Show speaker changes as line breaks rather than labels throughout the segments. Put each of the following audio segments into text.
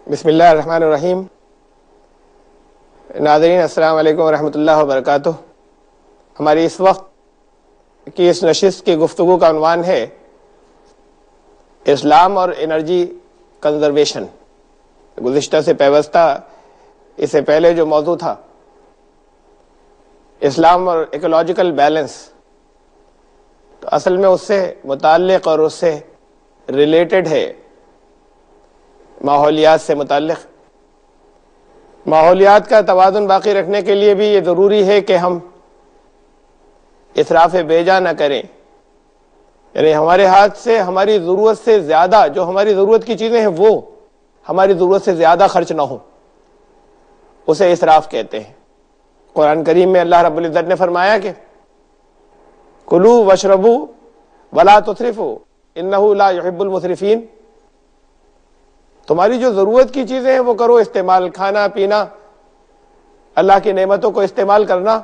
بسم اللہ الرحمن الرحیم۔ ناظرین السلام علیکم ورحمۃ اللہ وبرکاتہ۔ ہماری اس وقت کی اس نشست کی گفتگو کا عنوان ہے اسلام اور انرجی کنزرویشن۔ گزشتہ سے پیوستہ اس سے پہلے جو موضوع تھا اسلام اور ایکولوجیکل بیلنس، تو اصل میں اس سے متعلق اور اس سے ریلیٹڈ ہے ماحولیات سے متعلق۔ ماحولیات کا توازن باقی رکھنے کے لیے بھی یہ ضروری ہے کہ ہم اسراف بیجا نہ کریں، یعنی ہمارے ہاتھ سے ہماری ضرورت سے زیادہ جو ہماری ضرورت کی چیزیں ہیں وہ ہماری ضرورت سے زیادہ خرچ نہ ہوں، اسے اسراف کہتے ہیں۔ قرآن کریم میں اللہ رب العزت نے فرمایا کہ کلوا واشربوا ولا تسرفوا انہ لا یحب المسرفین، تمہاری جو ضرورت کی چیزیں ہیں وہ کرو استعمال، کھانا پینا، اللہ کی نعمتوں کو استعمال کرنا،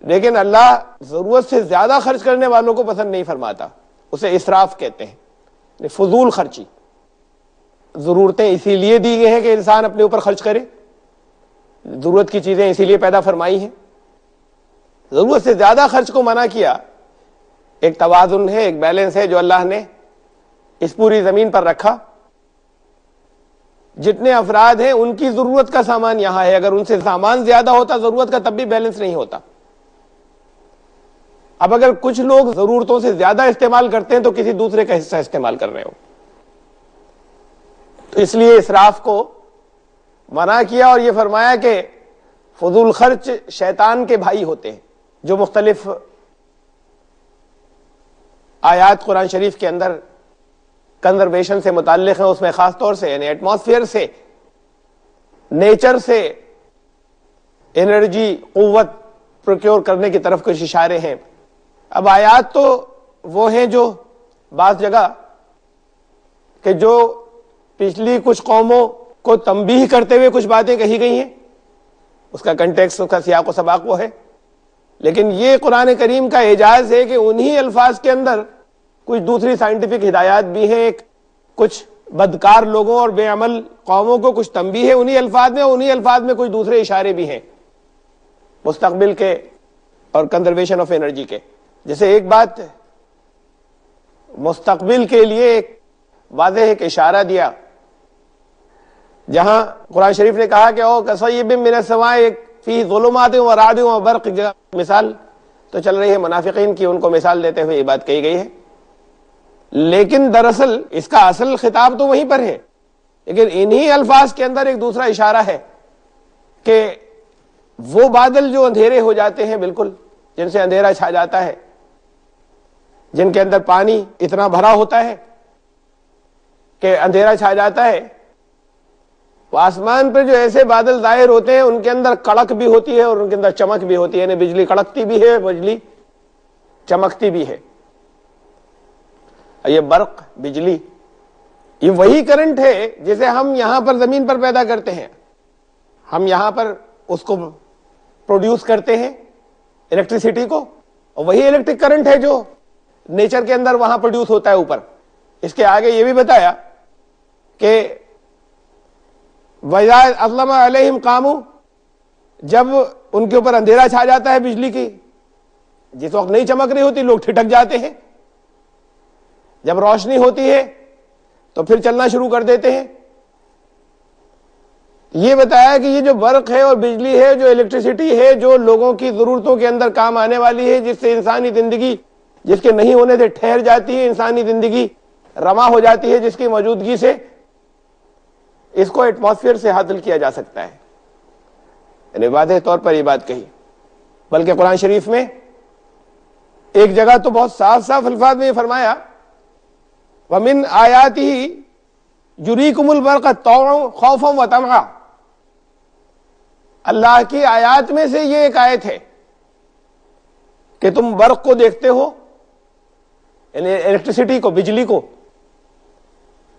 لیکن اللہ ضرورت سے زیادہ خرچ کرنے والوں کو پسند نہیں فرماتا، اسے اسراف کہتے ہیں، فضول خرچی۔ ضرورتیں اسی لیے دی گئی ہیں کہ انسان اپنے اوپر خرچ کرے، ضرورت کی چیزیں اسی لیے پیدا فرمائی ہیں، ضرورت سے زیادہ خرچ کو منع کیا۔ ایک توازن ہے، ایک بیلنس ہے جو اللہ نے اس پوری زمین پر رکھا۔ جتنے افراد ہیں ان کی ضرورت کا سامان یہاں ہے، اگر ان سے سامان زیادہ ہوتا ضرورت کا تب بھی بیلنس نہیں ہوتا۔ اب اگر کچھ لوگ ضرورتوں سے زیادہ استعمال کرتے ہیں تو کسی دوسرے کا حصہ استعمال کر رہے ہو، تو اس لیے اسراف کو منع کیا اور یہ فرمایا کہ فضول خرچ شیطان کے بھائی ہوتے ہیں۔ جو مختلف آیات قرآن شریف کے اندر کنزرویشن سے متعلق ہیں، اس میں خاص طور سے یعنی ایٹماسفیئر سے، نیچر سے انرجی، قوت پروکیور کرنے کی طرف کچھ اشارے ہیں۔ اب آیات تو وہ ہیں جو بعض جگہ کہ جو پچھلی کچھ قوموں کو تنبیہ کرتے ہوئے کچھ باتیں کہی گئی ہیں، اس کا کنٹیکسٹ، اس کا سیاق و سباق وہ ہے، لیکن یہ قرآن کریم کا اعجاز ہے کہ انہی الفاظ کے اندر کچھ دوسری سائنٹیفک ہدایات بھی ہیں، کچھ بدکار لوگوں اور بے عمل قوموں کو کچھ تنبیہ ہے انہی الفاظ میں، انہی الفاظ میں کچھ دوسرے اشارے بھی ہیں مستقبل کے اور کنزرویشن آف انرجی کے۔ جیسے ایک بات مستقبل کے لیے ایک واضح ایک اشارہ دیا، جہاں قرآن شریف نے کہا کہ او کصیب من السماء فی ظلمات و رعد و برق، مثال تو چل رہی ہے منافقین کی، ان کو مثال دیتے ہوئے یہ بات کہی گئی ہے، لیکن دراصل اس کا اصل خطاب تو وہیں پر ہے، لیکن انہی الفاظ کے اندر ایک دوسرا اشارہ ہے کہ وہ بادل جو اندھیرے ہو جاتے ہیں بالکل، جن سے اندھیرا چھا جاتا ہے، جن کے اندر پانی اتنا بھرا ہوتا ہے کہ اندھیرا چھا جاتا ہے، وہ آسمان پر جو ایسے بادل ظاہر ہوتے ہیں ان کے اندر کڑک بھی ہوتی ہے اور ان کے اندر چمک بھی ہوتی ہے، یعنی بجلی کڑکتی بھی ہے، بجلی چمکتی بھی ہے۔ یہ برق، بجلی، یہ وہی کرنٹ ہے جسے ہم یہاں پر زمین پر پیدا کرتے ہیں، ہم یہاں پر اس کو پروڈیوس کرتے ہیں الیکٹریسٹی کو، اور وہی الیکٹرک کرنٹ ہے جو نیچر کے اندر وہاں پروڈیوس ہوتا ہے اوپر۔ اس کے آگے یہ بھی بتایا کہ وَإِذَا أَظْلَمَ عَلَيْهِمْ قَامُوا، جب ان کے اوپر اندھیرا چھا جاتا ہے بجلی کی، جس وقت نہیں چمک رہی ہوتی لوگ ٹھٹک جاتے ہیں، جب روشنی ہوتی ہے تو پھر چلنا شروع کر دیتے ہیں۔ یہ بتایا کہ یہ جو برق ہے اور بجلی ہے، جو الیکٹریسٹی ہے، جو لوگوں کی ضرورتوں کے اندر کام آنے والی ہے، جس سے انسانی زندگی، جس کے نہیں ہونے سے ٹھہر جاتی ہے انسانی زندگی، رواں ہو جاتی ہے جس کی موجودگی سے، اس کو ایٹماسفیئر سے حاصل کیا جا سکتا ہے، یعنی واضح طور پر یہ بات کہی۔ بلکہ قرآن شریف میں ایک جگہ تو بہت صاف صاف الفاظ میں یہ فرمایا وَمِنْ آیَاتِهِ يُرِيكُمُ الْبَرْقَ طَوْعًا خَوْفًا وَطَمْعًا، اللہ کی آیات میں سے یہ ایک آیت ہے کہ تم برق کو دیکھتے ہو، یعنی الیکٹریسٹی کو، بجلی کو،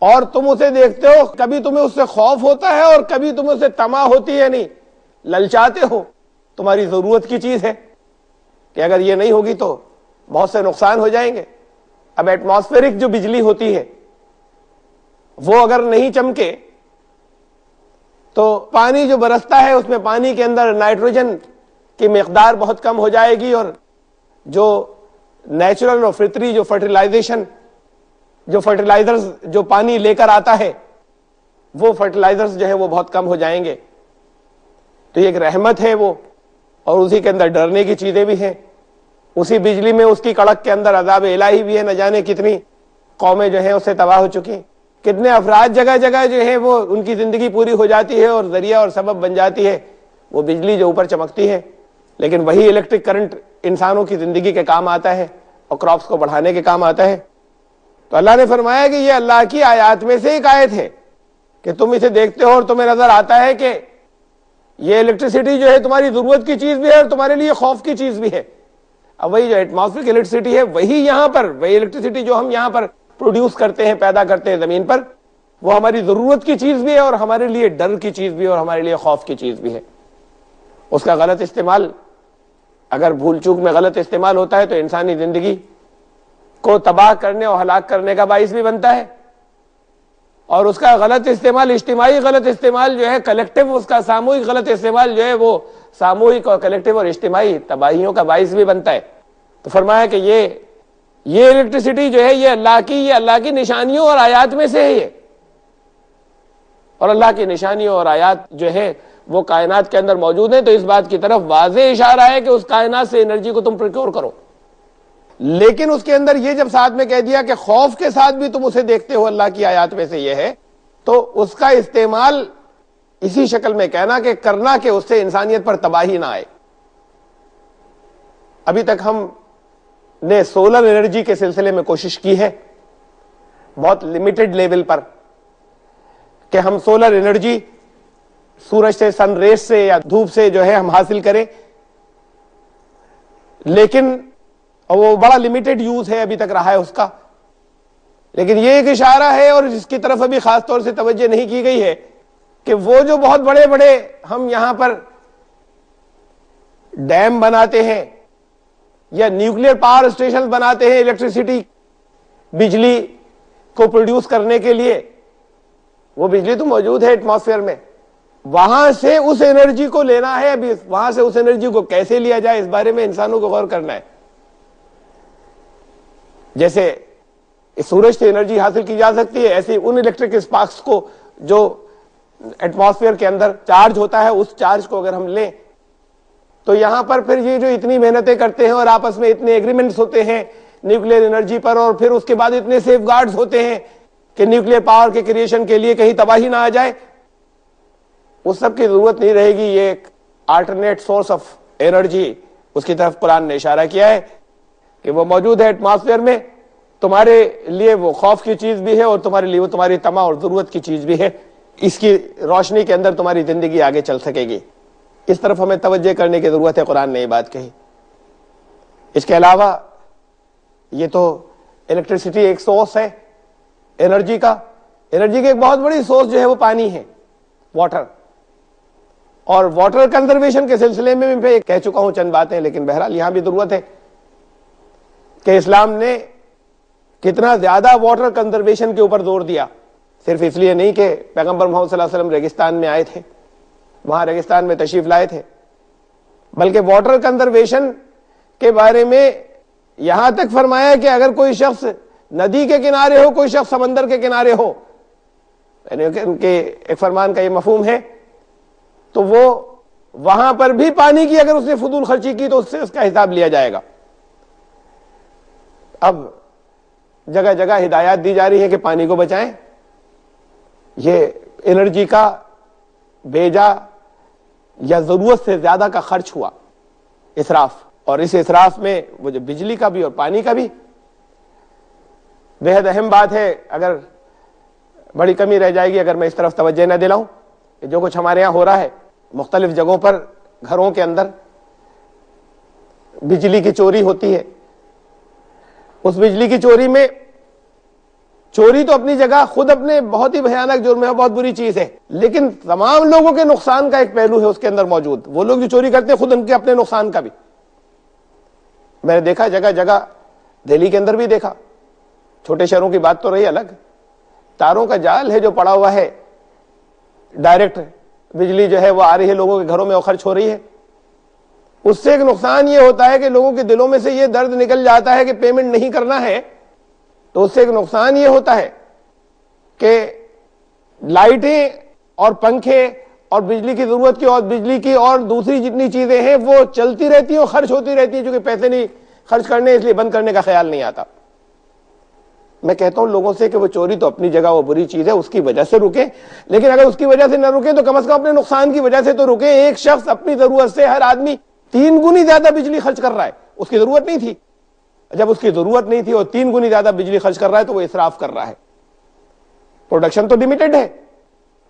اور تم اسے دیکھتے ہو، کبھی تمہیں اس سے خوف ہوتا ہے اور کبھی تمہیں اس سے طمع ہوتی ہے، یعنی للچاتے ہو، تمہاری ضرورت کی چیز ہے کہ اگر یہ نہیں ہوگی تو بہت سے نقصان ہو جائیں گے۔ اب ایٹماسفیرک جو بجلی ہوتی ہے وہ اگر نہیں چمکے تو پانی جو برستا ہے اس میں پانی کے اندر نائٹروجن کی مقدار بہت کم ہو جائے گی، اور جو نیچرل اور فطری جو فرٹیلائزرز جو پانی لے کر آتا ہے وہ فرٹیلائزرز جو ہے وہ بہت کم ہو جائیں گے. تو یہ ایک رحمت ہے وہ، اور اسی کے اندر ڈرنے کی چیزیں بھی ہیں. اسی بجلی میں اس کی کڑک کے اندر عذاب الہی بھی ہے. نہ جانے کتنی قومیں جو ہیں اس سے تباہ ہو چکی، کتنے افراد جگہ جگہ جو ہیں وہ ان کی زندگی پوری ہو جاتی ہے اور ذریعہ اور سبب بن جاتی ہے وہ بجلی جو اوپر چمکتی ہے. لیکن وہی الیکٹرک کرنٹ انسانوں کی زندگی کے کام آتا ہے اور کراپس کو بڑھانے کے کام آتا ہے. تو اللہ نے فرمایا کہ یہ اللہ کی آیات میں سے ایک آیت ہے کہ تم اسے دیکھتے ہو اور تمہیں نظر آتا ہے کہ یہ الیکٹریسٹی جو ہے تمہاری ضرورت کی چیز بھی ہے اور تمہارے لیے خوف کی چیز بھی ہے. اب وہی جو ایٹماسفیئرک الیکٹریسٹی ہے وہی یہاں پر، وہی الیکٹریسٹی جو ہم یہاں پر پروڈیوس کرتے ہیں، پیدا کرتے ہیں زمین پر، وہ ہماری ضرورت کی چیز بھی ہے اور ہمارے لیے ڈر کی چیز بھی ہے اور ہمارے لیے خوف کی چیز بھی ہے. اس کا غلط استعمال اگر بھول چوک میں غلط استعمال ہوتا ہے تو انسانی زندگی کو تباہ کرنے اور ہلاک کرنے کا باعث بھی بنتا ہے، اور اس کا غلط استعمال، اجتماعی غلط استعمال جو ہے، کلیکٹیو، اس کا ساموہک غلط استعمال جو ہے وہ ساموہک اور کلیکٹیو اور اجتماعی تباہیوں کا باعث بھی بنتا ہے. تو فرمایا کہ یہ الیکٹریسٹی جو ہے یہ اللہ کی نشانیوں اور آیات میں سے ہے یہ، اور اللہ کی نشانیوں اور آیات جو ہے وہ کائنات کے اندر موجود ہیں. تو اس بات کی طرف واضح اشارہ ہے کہ اس کائنات سے انرجی کو تم پروکیور کرو. لیکن اس کے اندر یہ جب ساتھ میں کہہ دیا کہ خوف کے ساتھ بھی تم اسے دیکھتے ہو، اللہ کی آیات میں سے یہ ہے، تو اس کا استعمال اسی شکل میں کہنا کہ کرنا کہ اس سے انسانیت پر تباہی نہ آئے. ابھی تک ہم نے سولر انرجی کے سلسلے میں کوشش کی ہے بہت لمیٹڈ لیول پر کہ ہم سولر انرجی سورج سے، سن ریز سے یا دھوپ سے جو ہے ہم حاصل کریں، لیکن وہ بڑا لمیٹڈ یوز ہے ابھی تک رہا ہے اس کا. لیکن یہ ایک اشارہ ہے اور جس کی طرف ابھی خاص طور سے توجہ نہیں کی گئی ہے کہ وہ جو بہت بڑے بڑے ہم یہاں پر ڈیم بناتے ہیں یا نیوکلیر پاور اسٹیشن بناتے ہیں الیکٹریسٹی، بجلی کو پروڈیوس کرنے کے لیے، وہ بجلی تو موجود ہے ایٹماسفیئر میں، وہاں سے اس انرجی کو لینا ہے. ابھی وہاں سے اس انرجی کو کیسے لیا جائے اس بارے میں انسانوں کو غور کرنا ہے. جیسے سورج سے انرجی حاصل کی جا سکتی ہے، ایسے ان الیکٹرک اسپارکس کو جو ایٹماسفیئر کے اندر چارج ہوتا ہے، اس چارج کو اگر ہم لیں تو یہاں پر پھر یہ جو اتنی محنتیں کرتے ہیں اور آپس میں اتنے ایگریمنٹس ہوتے ہیں نیوکلیر انرجی پر، اور پھر اس کے بعد اتنے سیف گارڈز ہوتے ہیں کہ نیوکلیر پاور کے کریشن کے لیے کہیں تباہی نہ آ جائے، اس سب کی ضرورت نہیں رہے گی. یہ ایک آلٹرنیٹ سورس آف انرجی، اس کی طرف قرآن نے اشارہ کیا ہے کہ وہ موجود ہے ایٹماسفیئر میں، تمہارے لیے وہ خوف کی چیز بھی ہے اور تمہارے لیے وہ تمہاری طمع اور ضرورت کی چیز بھی ہے. اس کی روشنی کے اندر تمہاری زندگی آگے چل سکے گی. اس طرف ہمیں توجہ کرنے کی ضرورت ہے. قرآن نے یہ بات کہی. اس کے علاوہ یہ تو الیکٹریسٹی ایک سورس ہے انرجی کا. انرجی کی ایک بہت بڑی سورس جو ہے وہ پانی ہے، واٹر. اور واٹر کنزرویشن کے سلسلے میں بھی کہہ چکا ہوں چند باتیں، لیکن بہرحال یہاں بھی ضرورت ہے کہ اسلام نے کتنا زیادہ واٹر کنزرویشن کے اوپر زور دیا. صرف اس لیے نہیں کہ پیغمبر محمد صلی اللہ علیہ وسلم ریگستان میں آئے تھے، وہاں ریگستان میں تشریف لائے تھے، بلکہ واٹر کنزرویشن کے بارے میں یہاں تک فرمایا کہ اگر کوئی شخص ندی کے کنارے ہو، کوئی شخص سمندر کے کنارے ہو، یعنی ان کے ایک فرمان کا یہ مفہوم ہے، تو وہ وہاں پر بھی پانی کی اگر اس نے فضول خرچی کی تو اس سے اس کا حساب لیا جائے گا. اب جگہ جگہ ہدایات دی جا رہی ہیں کہ پانی کو بچائیں. یہ انرجی کا بیجا یا ضرورت سے زیادہ کا خرچ ہوا، اسراف، اور اس اسراف میں وہ جو بجلی کا بھی اور پانی کا بھی بہت اہم بات ہے. اگر بڑی کمی رہ جائے گی اگر میں اس طرف توجہ نہ دلاؤں کہ جو کچھ ہمارے یہاں ہو رہا ہے مختلف جگہوں پر، گھروں کے اندر بجلی کی چوری ہوتی ہے. اس بجلی کی چوری میں، چوری تو اپنی جگہ خود اپنے بہت ہی بھیانک جرم ہے، بہت بری چیز ہے، لیکن تمام لوگوں کے نقصان کا ایک پہلو ہے اس کے اندر موجود. وہ لوگ جو چوری کرتے ہیں خود ان کے اپنے نقصان کا بھی. میں نے دیکھا جگہ جگہ، دہلی کے اندر بھی دیکھا، چھوٹے شہروں کی بات تو رہی الگ، تاروں کا جال ہے جو پڑا ہوا ہے ڈائریکٹ بجلی جو ہے وہ آ رہی ہے لوگوں کے گھروں میں اور خرچ ہو رہی ہے. اس سے ایک نقصان یہ ہوتا ہے کہ لوگوں کے دلوں میں سے یہ درد نکل جاتا ہے کہ پیمنٹ نہیں کرنا ہے. تو اس سے ایک نقصان یہ ہوتا ہے کہ لائٹیں اور پنکھے اور بجلی کی ضرورت کی اور بجلی کی اور دوسری جتنی چیزیں ہیں وہ چلتی رہتی ہیں اور خرچ ہوتی رہتی ہیں, چونکہ پیسے نہیں خرچ کرنے اس لیے بند کرنے کا خیال نہیں آتا. میں کہتا ہوں لوگوں سے کہ وہ چوری تو اپنی جگہ وہ بری چیز ہے, اس کی وجہ سے رکیں, لیکن اگر اس کی وجہ سے نہ رکیں تو کم از کم اپنے نقصان کی وجہ سے تو رکیں. ایک شخص اپنی ضرورت سے, ہر آدمی 3 گنی زیادہ بجلی خرچ کر رہا ہے, اس کی ضرورت نہیں تھی. جب اس کی ضرورت نہیں تھی اور 3 گنی زیادہ بجلی خرچ کر رہا ہے تو وہ اسراف کر رہا ہے. پروڈکشن تو لمیٹڈ ہے,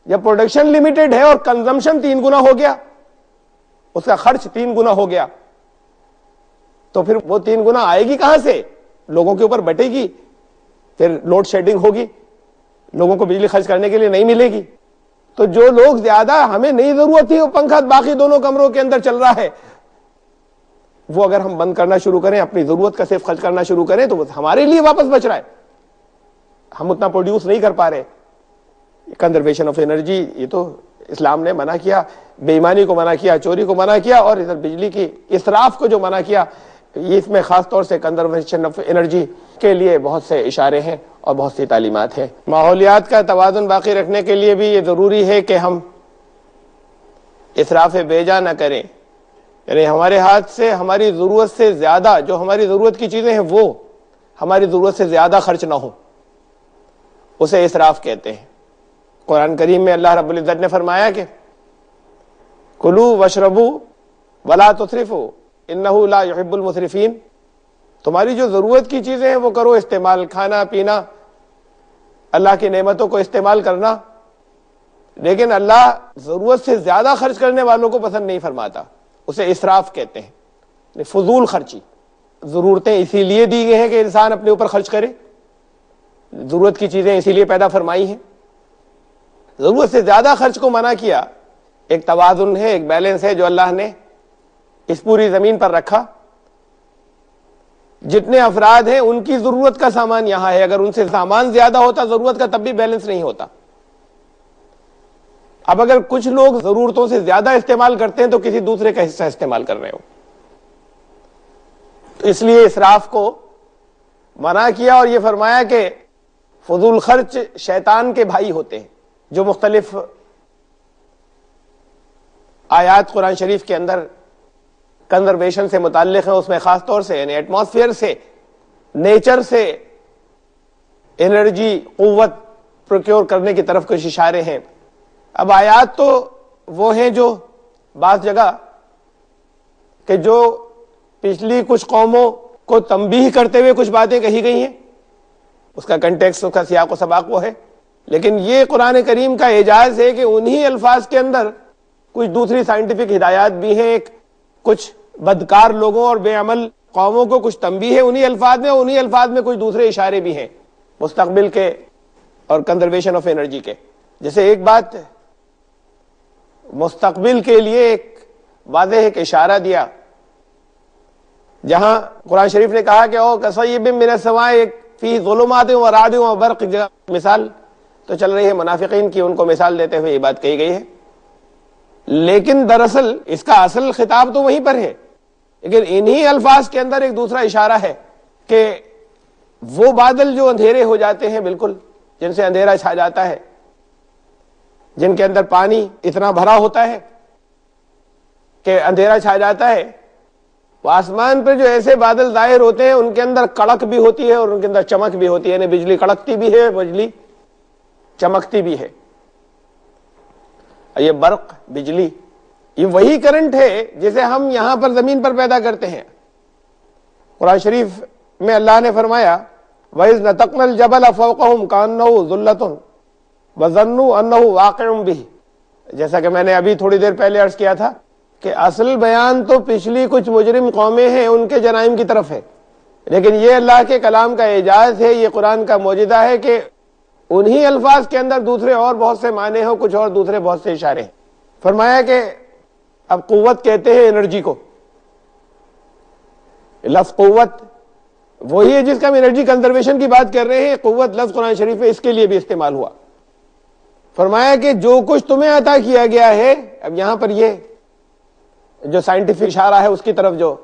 جب پروڈکشن لمیٹڈ ہے اور کنزمپشن 3 گنا ہو گیا, اس کا خرچ 3 گنا ہو گیا, تو پھر وہ 3 گنا آئے گی کہاں سے؟ لوگوں کے اوپر بٹے گی, پھر لوڈ شیڈنگ ہوگی, لوگوں کو بجلی خرچ کرنے کے لیے نہیں ملے گی. تو جو لوگ زیادہ ہمیں نہیں ضرورت تھی وہ پنکھا باقی دونوں کمروں کے اندر چل رہا ہے, وہ اگر ہم بند کرنا شروع کریں, اپنی ضرورت کا صرف خرچ کرنا شروع کریں, تو ہمارے لیے واپس بچ رہا ہے. ہم اتنا پروڈیوس نہیں کر پا رہے. کنزرویشن آف انرجی, یہ تو اسلام نے منع کیا, بے ایمانی کو منع کیا, چوری کو منع کیا, اور ادھر بجلی کی اسراف کو جو منع کیا, اس میں خاص طور سے کنزرویشن آف انرجی کے لیے بہت سے اشارے ہیں اور بہت سی تعلیمات ہیں. ماحولیات کا توازن باقی رکھنے کے لیے بھی یہ ضروری ہے کہ ہم اسراف بیجا نہ کریں, یعنی ہمارے ہاتھ سے ہماری ضرورت سے زیادہ, جو ہماری ضرورت کی چیزیں ہیں وہ ہماری ضرورت سے زیادہ خرچ نہ ہو, اسے اسراف کہتے ہیں. قرآن کریم میں اللہ رب العزت نے فرمایا کہ کلوا واشربوا ولا تسرفوا انہ لا یحب المسرفین, تمہاری جو ضرورت کی چیزیں ہیں وہ کرو استعمال, کھانا پینا, اللہ کی نعمتوں کو استعمال کرنا, لیکن اللہ ضرورت سے زیادہ خرچ کرنے والوں کو پسند نہیں فرماتا, اسے اسراف کہتے ہیں, فضول خرچی. ضرورتیں اسی لیے دی گئی ہیں کہ انسان اپنے اوپر خرچ کرے, ضرورت کی چیزیں اسی لیے پیدا فرمائی ہیں. ضرورت سے زیادہ خرچ کو منع کیا, ایک توازن ہے, ایک بیلنس ہے جو اللہ نے اس پوری زمین پر رکھا. جتنے افراد ہیں ان کی ضرورت کا سامان یہاں ہے, اگر ان سے سامان زیادہ ہوتا ضرورت کا تب بھی بیلنس نہیں ہوتا. اب اگر کچھ لوگ ضرورتوں سے زیادہ استعمال کرتے ہیں تو کسی دوسرے کا حصہ استعمال کر رہے ہو, تو اس لیے اسراف کو منع کیا اور یہ فرمایا کہ فضول خرچ شیطان کے بھائی ہوتے ہیں. جو مختلف آیات قرآن شریف کے اندر کنزرویشن سے متعلق ہیں, اس میں خاص طور سے یعنی ایٹماسفیئر سے, نیچر سے انرجی, قوت پروکیور کرنے کی طرف کچھ اشارے ہیں. اب آیات تو وہ ہیں جو بعض جگہ کہ جو پچھلی کچھ قوموں کو تنبیہ کرتے ہوئے کچھ باتیں کہی گئی ہیں, اس کا کنٹیکسٹ, اس کا سیاق و سباق وہ ہے. لیکن یہ قرآن کریم کا اعجاز ہے کہ انہی الفاظ کے اندر کچھ دوسری سائنٹیفک ہدایات بھی ہیں, کچھ بدکار لوگوں اور بے عمل قوموں کو کچھ تنبیہ ہے انہی الفاظ میں, انہی الفاظ میں کچھ دوسرے اشارے بھی ہیں مستقبل کے اور کنزرویشن آف انرجی کے. جیسے ایک بات مستقبل کے لیے ایک واضح ایک اشارہ دیا, جہاں قرآن شریف نے کہا کہ او کصیب من السماء فی ظلمات ورعد وبرق, مثال تو چل رہی ہے منافقین کی, ان کو مثال دیتے ہوئے یہ بات کہی گئی ہے. لیکن دراصل اس کا اصل خطاب تو وہیں پر ہے, لیکن انہی الفاظ کے اندر ایک دوسرا اشارہ ہے کہ وہ بادل جو اندھیرے ہو جاتے ہیں بالکل, جن سے اندھیرا چھا جاتا ہے, جن کے اندر پانی اتنا بھرا ہوتا ہے کہ اندھیرا چھا جاتا ہے, وہ آسمان پر جو ایسے بادل ظاہر ہوتے ہیں ان کے اندر کڑک بھی ہوتی ہے اور ان کے اندر چمک بھی ہوتی ہے, یعنی بجلی کڑکتی بھی ہے, بجلی چمکتی بھی ہے. یہ برق, بجلی, یہ وہی کرنٹ ہے جسے ہم یہاں پر زمین پر پیدا کرتے ہیں. قرآن شریف میں اللہ نے فرمایا وَإِذْ نَتَقْنَا الْجَبَلَ فَوْقَهُمْ كَأَنَّهُ ظُلَّةٌ وَظَنُّوا أَنَّهُ وَاقِعٌ بِهِ. جیسا کہ میں نے ابھی تھوڑی دیر پہلے عرض کیا تھا کہ اصل بیان تو پچھلی کچھ مجرم قومیں ہیں ان کے جرائم کی طرف ہے, لیکن یہ اللہ کے کلام کا اعجاز ہے, یہ قرآن کا معجزہ ہے کہ انہی الفاظ کے اندر دوسرے اور بہت سے معنی ہو, کچھ اور دوسرے بہت سے اشارے ہیں. فرمایا کہ اب قوت کہتے ہیں انرجی کو, لفظ قوت وہی ہے جس کا ہم انرجی کنزرویشن کی بات کر رہے ہیں. قوت لفظ قرآن شریف میں اس کے لیے بھی استعمال ہوا. فرمایا کہ جو کچھ تمہیں عطا کیا گیا ہے، اب یہاں پر یہ جو سائنٹیفک اشارہ ہے اس کی طرف جو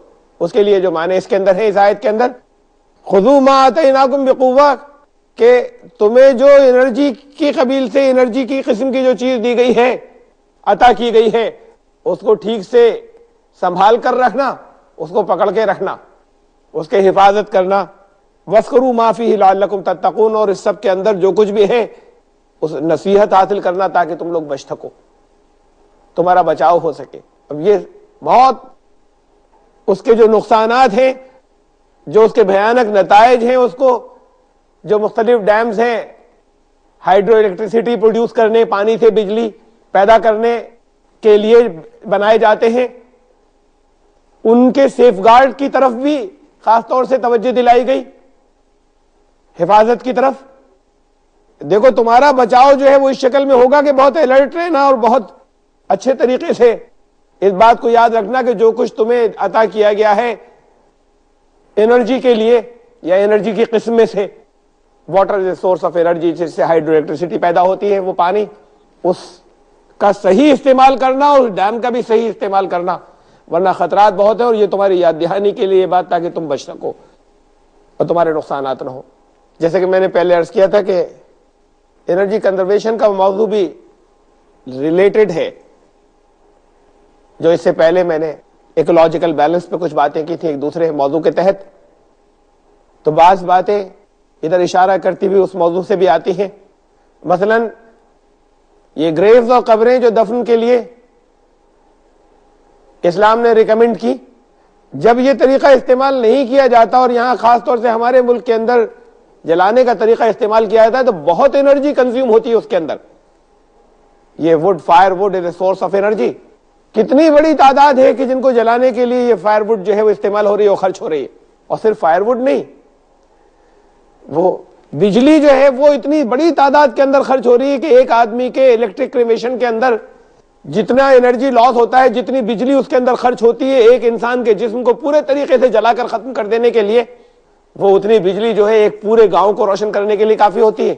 اس کے لیے جو معنی اس کے اندر ہے اس آیت کے اندر، خذوا ما آتیناکم بقوہ، کہ تمہیں جو انرجی کی قبیل سے انرجی کی قسم کی جو چیز دی گئی ہے، عطا کی گئی ہے، اس کو ٹھیک سے سنبھال کر رکھنا، اس کو پکڑ کے رکھنا، اس کے حفاظت کرنا، وَاذْكُرُوا مَا فِيهِ لَعَلَّكُمْ تَتَّقُونَ، اور اس سب کے اندر جو کچھ بھی ہے اس نصیحت حاصل کرنا تاکہ تم لوگ بچ سکو، تمہارا بچاؤ ہو سکے۔ اب یہ بہت اس کے جو نقصانات ہیں، جو اس کے بھیانک نتائج ہیں، اس کو جو مختلف ڈیمز ہیں ہائیڈرو الیکٹریسٹی پروڈیوس کرنے، پانی سے بجلی پیدا کرنے کے لیے بنائے جاتے ہیں، ان کے سیف گارڈ کی طرف بھی خاص طور سے توجہ دلائی گئی، حفاظت کی طرف۔ دیکھو تمہارا بچاؤ جو ہے وہ اس شکل میں ہوگا کہ بہت الرٹ رہنا اور بہت اچھے طریقے سے اس بات کو یاد رکھنا کہ جو کچھ تمہیں عطا کیا گیا ہے انرجی کے لیے یا انرجی کی قسم میں سے، water is a source of energy, جس سے ہائیڈرو الیکٹریسٹی پیدا ہوتی ہے، وہ پانی، اس کا صحیح استعمال کرنا اور ڈیم کا بھی صحیح استعمال کرنا، ورنہ خطرات بہت ہیں۔ اور یہ تمہاری یاد دہانی کے لیے یہ بات تاکہ تم بچ سکو اور تمہارے نقصانات نہ ہو۔ جیسے کہ میں نے پہلے عرض کیا تھا کہ انرجی کنزرویشن کا موضوع بھی ریلیٹڈ ہے، جو اس سے پہلے میں نے ایکولوجیکل بیلنس پہ کچھ باتیں کی تھی ایک دوسرے موضوع کے تحت، تو بعض باتیں ادھر اشارہ کرتی ہوئی اس موضوع سے بھی آتی ہیں۔ مثلا یہ گریوز اور قبریں جو دفن کے لیے اسلام نے ریکمینڈ کی، جب یہ طریقہ استعمال نہیں کیا جاتا اور یہاں خاص طور سے ہمارے ملک کے اندر جلانے کا طریقہ استعمال کیا جاتا ہے تو بہت انرجی کنزیوم ہوتی ہے اس کے اندر۔ یہ would, fire would is a source of energy, کتنی بڑی تعداد ہے کہ جن کو جلانے کے لیے یہ فائر ووڈ جو ہے وہ استعمال ہو رہی ہے اور خرچ ہو رہی ہے۔ اور صرف فائر ووڈ نہیں، وہ بجلی جو ہے وہ اتنی بڑی تعداد کے اندر خرچ ہو رہی ہے کہ ایک آدمی کے الیکٹرک کریمیشن کے اندر جتنا انرجی لاس ہوتا ہے، جتنی بجلی اس کے اندر خرچ ہوتی ہے ایک انسان کے جسم کو پورے طریقے سے جلا کر ختم کر دینے کے لیے، وہ اتنی بجلی جو ہے ایک پورے گاؤں کو روشن کرنے کے لیے کافی ہوتی ہے۔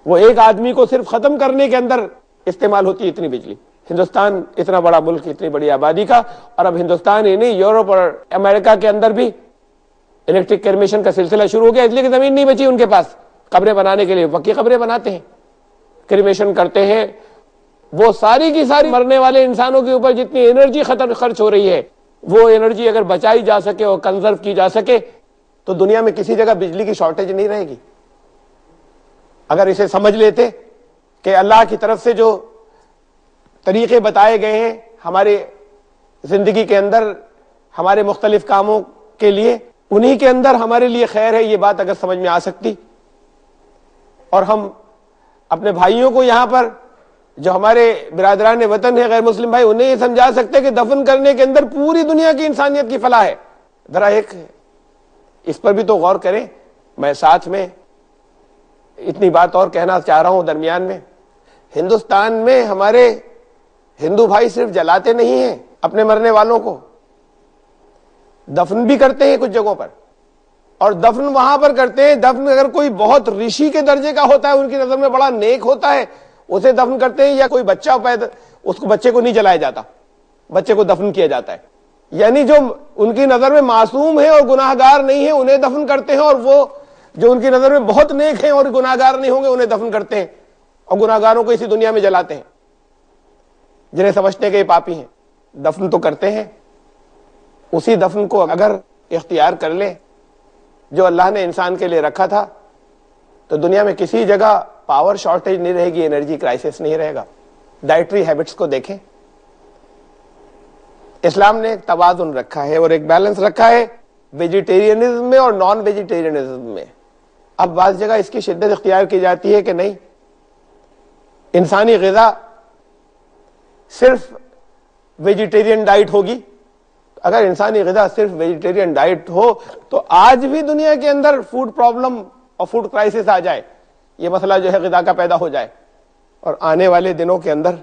وہ ایک آدمی کو صرف ختم کرنے کے اندر استعمال ہوتی ہے اتنی بجلی۔ ہندوستان اتنا بڑا ملک، اتنی بڑی آبادی کا، اور اب ہندوستان ہی نہیں یورپ اور امریکہ کے اندر بھی الیکٹرک کرمیشن کا سلسلہ شروع ہو گیا، اس لیے کہ زمین نہیں بچی ان کے پاس قبریں بنانے کے لیے، پکی قبریں بناتے ہیں، کرمیشن کرتے ہیں۔ وہ ساری کی ساری مرنے والے انسانوں کے اوپر جتنی انرجی خرچ ہو رہی ہے، وہ انرجی اگر بچائی جا سکے اور کنزرو کی جا سکے تو دنیا میں کسی جگہ بجلی کی شارٹیج نہیں رہے گی۔ اگر اسے سمجھ لیتے کہ اللہ کی طرف سے جو طریقے بتائے گئے ہیں ہماری زندگی کے اندر ہمارے مختلف کاموں کے لیے، انہی کے اندر ہمارے لیے خیر ہے، یہ بات اگر سمجھ میں آ سکتی، اور ہم اپنے بھائیوں کو یہاں پر جو ہمارے برادران وطن ہیں غیر مسلم بھائی، انہیں یہ سمجھا سکتے کہ دفن کرنے کے اندر پوری دنیا کی انسانیت کی فلاح ہے۔ ذرا ایک اس پر بھی تو غور کریں۔ میں ساتھ میں اتنی بات اور کہنا چاہ رہا ہوں درمیان میں، ہندوستان میں ہمارے ہندو بھائی صرف جلاتے نہیں ہیں اپنے مرنے والوں کو، دفن بھی کرتے ہیں کچھ جگہوں پر، اور دفن وہاں پر کرتے ہیں، دفن اگر کوئی بہت رشی کے درجے کا ہوتا ہے، ان کی نظر میں بڑا نیک ہوتا ہے، اسے دفن کرتے ہیں، یا کوئی بچہ پیدا، اس کو بچے کو نہیں جلایا جاتا، بچے کو دفن کیا جاتا ہے، یعنی جو ان کی نظر میں معصوم ہے اور گناہ گار نہیں ہے انہیں دفن کرتے ہیں، اور وہ جو ان کی نظر میں بہت نیک ہیں اور گناہ گار نہیں ہوں گے انہیں دفن کرتے ہیں، اور گناہ گاروں کو اسی دنیا میں جلاتے ہیں جنہیں سمجھتے ہیں کہ یہ پاپی ہیں۔ دفن تو کرتے ہیں، اسی دفن کو اگر اختیار کر لیں جو اللہ نے انسان کے لیے رکھا تھا تو دنیا میں کسی جگہ پاور شارٹیج نہیں رہے گی، انرجی کرائسس نہیں رہے گا۔ ڈائٹری ہیبٹس کو دیکھیں، اسلام نے ایک توازن رکھا ہے اور ایک بیلنس رکھا ہے ویجیٹیرینزم میں اور نان ویجیٹیرینزم میں۔ اب بعض جگہ اس کی شدت اختیار کی جاتی ہے کہ نہیں، انسانی غذا صرف ویجیٹیرین ڈائٹ ہوگی۔ اگر انسانی غذا صرف ویجیٹیرین ڈائٹ ہو تو آج بھی دنیا کے اندر فوڈ پرابلم اور فوڈ کرائسس آ جائے، یہ مسئلہ جو ہے غذا کا پیدا ہو جائے، اور آنے والے دنوں کے اندر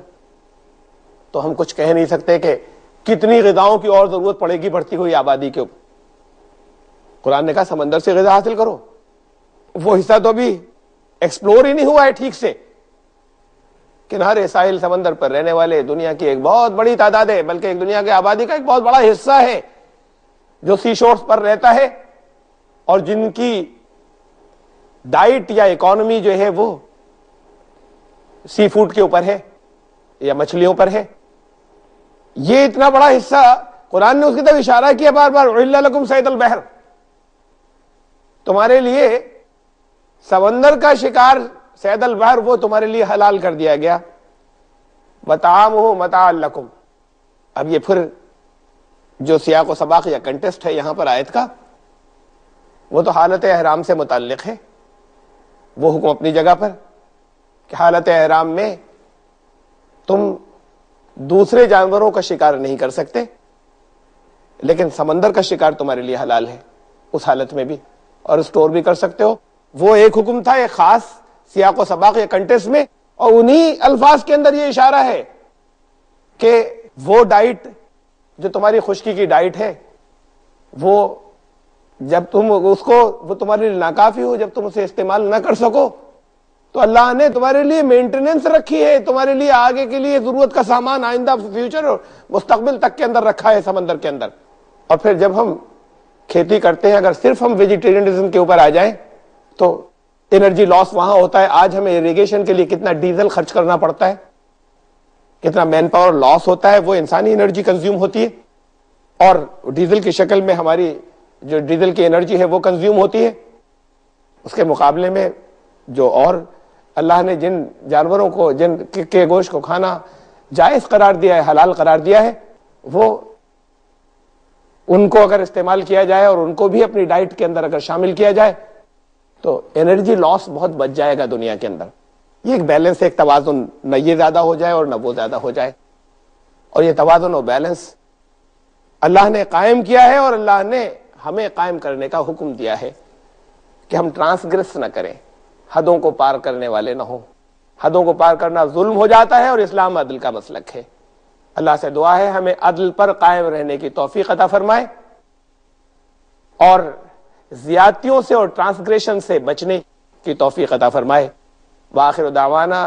تو ہم کچھ کہہ نہیں سکتے کہ کتنی غذاؤں کی اور ضرورت پڑے گی بڑھتی ہوئی آبادی کے اوپر۔ قرآن نے کہا سمندر سے غذا حاصل کرو، وہ حصہ تو بھی ایکسپلور ہی نہیں ہوا ہے ٹھیک سے. کنارے ساحل سمندر پر رہنے والے دنیا کی ایک بہت بڑی تعداد ہے، بلکہ ایک دنیا کی آبادی کا ایک بہت بڑا حصہ ہے جو سی شورز پر رہتا ہے اور جن کی ڈائٹ یا اکانومی جو ہے وہ سی فوڈ کے اوپر ہے یا مچھلیوں پر ہے. یہ اتنا بڑا حصہ قرآن نے اس کی طرف اشارہ کیا بار بار، احل لکم صید البحر، تمہارے لیے سمندر کا شکار صید البحر وہ تمہارے لیے حلال کر دیا گیا. وطعامہ متاع لکم. اب یہ پھر جو سیاق و سباق یا کنٹیسٹ ہے یہاں پر آیت کا، وہ تو حالت احرام سے متعلق ہے. وہ حکم اپنی جگہ پر کہ حالت احرام میں تم دوسرے جانوروں کا شکار نہیں کر سکتے، لیکن سمندر کا شکار تمہارے لیے حلال ہے اس حالت میں بھی، اور اسٹور بھی کر سکتے ہو. وہ ایک حکم تھا ایک خاص سیاق و سباق یا کنٹیسٹ میں، اور انہی الفاظ کے اندر یہ اشارہ ہے کہ وہ ڈائٹ جو تمہاری خشکی کی ڈائٹ ہے، وہ جب تم اس کو، وہ تمہارے لیے ناکافی ہو، جب تم اسے استعمال نہ کر سکو، تو اللہ نے تمہارے لیے مینٹیننس رکھی ہے، تمہارے لیے آگے کے لیے ضرورت کا سامان آئندہ فیوچر اور مستقبل تک کے اندر رکھا ہے سمندر کے اندر. اور پھر جب ہم کھیتی کرتے ہیں، اگر صرف ہم ویجیٹیرینزم کے اوپر آ جائیں تو انرجی لاس وہاں ہوتا ہے. آج ہمیں اریگیشن کے لیے کتنا ڈیزل خرچ کرنا پڑتا ہے، کتنا مین پاور لاس ہوتا ہے، وہ انسانی انرجی کنزیوم ہوتی ہے، اور ڈیزل کی شکل میں ہماری جو ڈیزل کی انرجی ہے وہ کنزیوم ہوتی ہے. اس کے مقابلے میں جو اور اللہ نے جن جانوروں کو، جن کے گوشت کو کھانا جائز قرار دیا ہے، حلال قرار دیا ہے، وہ ان کو اگر استعمال کیا جائے اور ان کو بھی اپنی ڈائٹ کے اندر اگر شامل کیا جائے تو انرجی لاس بہت بچ جائے گا دنیا کے اندر. یہ ایک بیلنس، ایک توازن، نہ یہ زیادہ ہو جائے اور نہ وہ زیادہ ہو جائے. اور یہ توازن و بیلنس اللہ نے قائم کیا ہے، اور اللہ نے ہمیں قائم کرنے کا حکم دیا ہے کہ ہم ٹرانسگریس نہ کریں، حدوں کو پار کرنے والے نہ ہوں. حدوں کو پار کرنا ظلم ہو جاتا ہے، اور اسلام عدل کا مسلک ہے. اللہ سے دعا ہے ہمیں عدل پر قائم رہنے کی توفیق عطا فرمائے، اور زیادتیوں سے اور ٹرانسگریشن سے بچنے کی توفیق عطا فرمائے. وآخر دعوانا